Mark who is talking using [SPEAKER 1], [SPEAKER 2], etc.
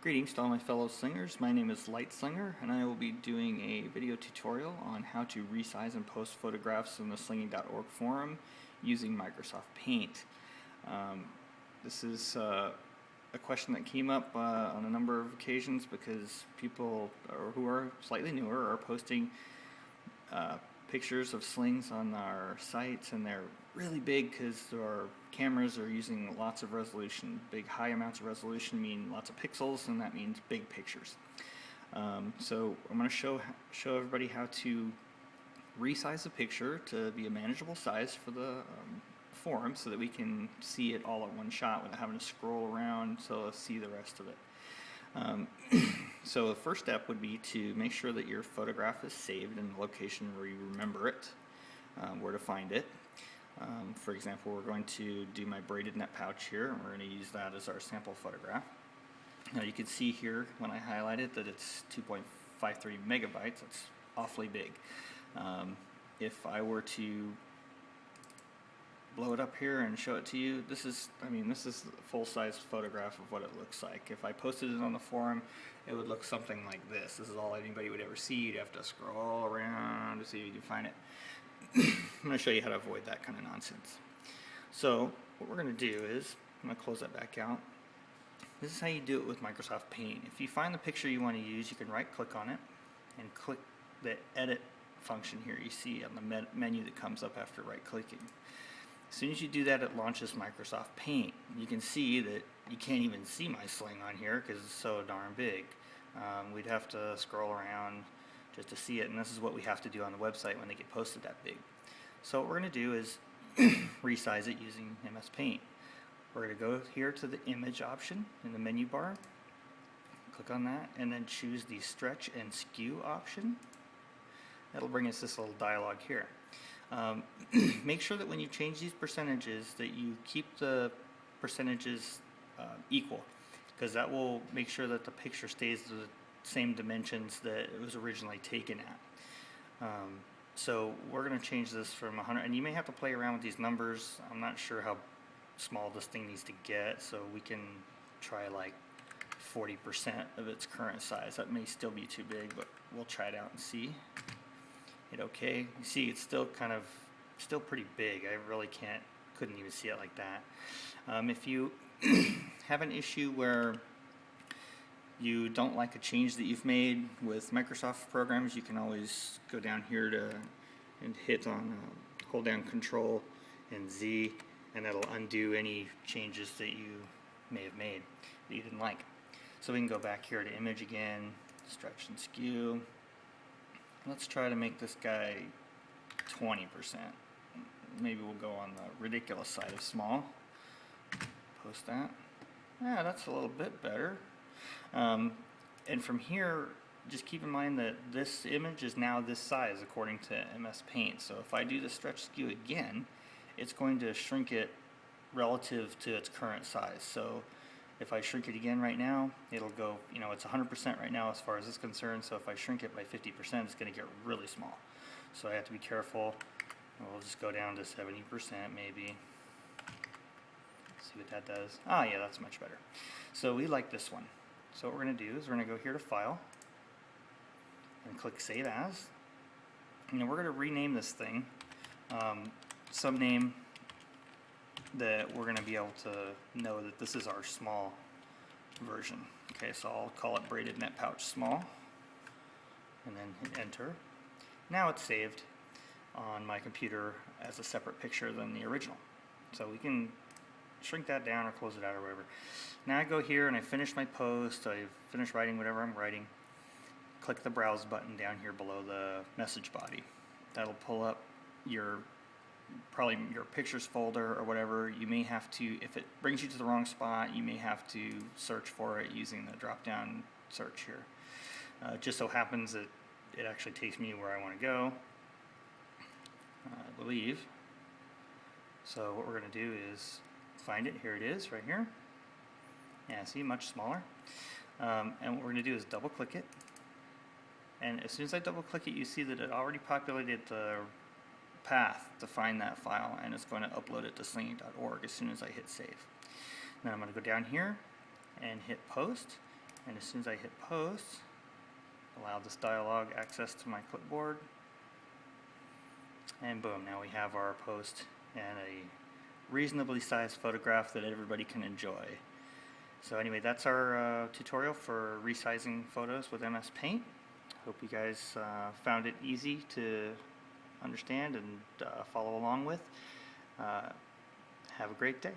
[SPEAKER 1] Greetings to all my fellow slingers. My name is Light Slinger, and I will be doing a video tutorial on how to resize and post photographs in the slinging.org forum using Microsoft Paint. This is a question that came up on a number of occasions because people who are slightly newer are posting pictures of slings on our sites, and they're really big because our cameras are using lots of resolution. Big high amounts of resolution mean lots of pixels, and that means big pictures. So I'm going to show everybody how to resize a picture to be a manageable size for the forum so that we can see it all at one shot without having to scroll around to see the rest of it. So the first step would be to make sure that your photograph is saved in the location where you remember it, where to find it. For example, we're going to do my braided net pouch here, and we're going to use that as our sample photograph. Now you can see here when I highlight it that it's 2.53 megabytes. That's awfully big. If I were to blow it up here and show it to you, this is a full-size photograph of what it looks like. If I posted it on the forum, it would look something like this. This is all anybody would ever see. You'd have to scroll around to see if you can find it. I'm going to show you how to avoid that kind of nonsense. So what we're going to do is, I'm going to close that back out. This is how you do it with Microsoft Paint. If you find the picture you want to use, you can right click on it and click the edit function here you see on the menu that comes up after right clicking. As soon as you do that, it launches Microsoft Paint. You can see that you can't even see my sling on here because it's so darn big. We'd have to scroll around just to see it, and this is what we have to do on the website when they get posted that big. So what we're going to do is resize it using MS Paint. We're going to go here to the image option in the menu bar, click on that, and then choose the stretch and skew option. That'll bring us this little dialog here. Make sure that when you change these percentages that you keep the percentages equal, because that will make sure that the picture stays the same dimensions that it was originally taken at. So we're going to change this from 100, and you may have to play around with these numbers. I'm not sure how small this thing needs to get, so we can try like 40% of its current size. That may still be too big, but we'll try it out and see. Hit OK. You see it's still still pretty big. I really couldn't even see it like that. If you have an issue where you don't like a change that you've made with Microsoft programs, you can always go down here and hit on hold down Control and Z, and that'll undo any changes that you may have made that you didn't like. So we can go back here to image again, stretch and skew. Let's try to make this guy 20%. Maybe we'll go on the ridiculous side of small. Post that. Yeah, that's a little bit better. And from here, just keep in mind that this image is now this size according to MS Paint. So if I do the stretch skew again, it's going to shrink it relative to its current size. So if I shrink it again right now, it'll go, it's 100% right now as far as it's concerned. So if I shrink it by 50%, it's going to get really small. So I have to be careful. We'll just go down to 70% maybe. See what that does. Ah, yeah, that's much better. So we like this one. So what we're going to do is we're going to go here to File and click Save As. And then we're going to rename this thing some name that we're going to be able to know that this is our small version. Okay, so I'll call it Braided Net Pouch Small, and then hit Enter. Now it's saved on my computer as a separate picture than the original. So we can shrink that down or close it out or whatever. Now I go here and I finish my post, I finish writing whatever I'm writing, click the Browse button down here below the message body. That'll pull up probably your pictures folder or whatever. You may have to, if it brings you to the wrong spot, you may have to search for it using the drop down search here. It just so happens that it actually takes me where I want to go, I believe. So what we're going to do is find it. Here it is right here. Yeah, see, much smaller. And what we're going to do is double click it, and as soon as I double click it, you see that it already populated the path to find that file, and it's going to upload it to slinging.org as soon as I hit save. Then I'm going to go down here and hit post, And as soon as I hit post, allow this dialog access to my clipboard, and boom, now we have our post and a reasonably sized photograph that everybody can enjoy. So anyway, that's our tutorial for resizing photos with MS Paint. Hope you guys found it easy to understand and follow along with. Have a great day.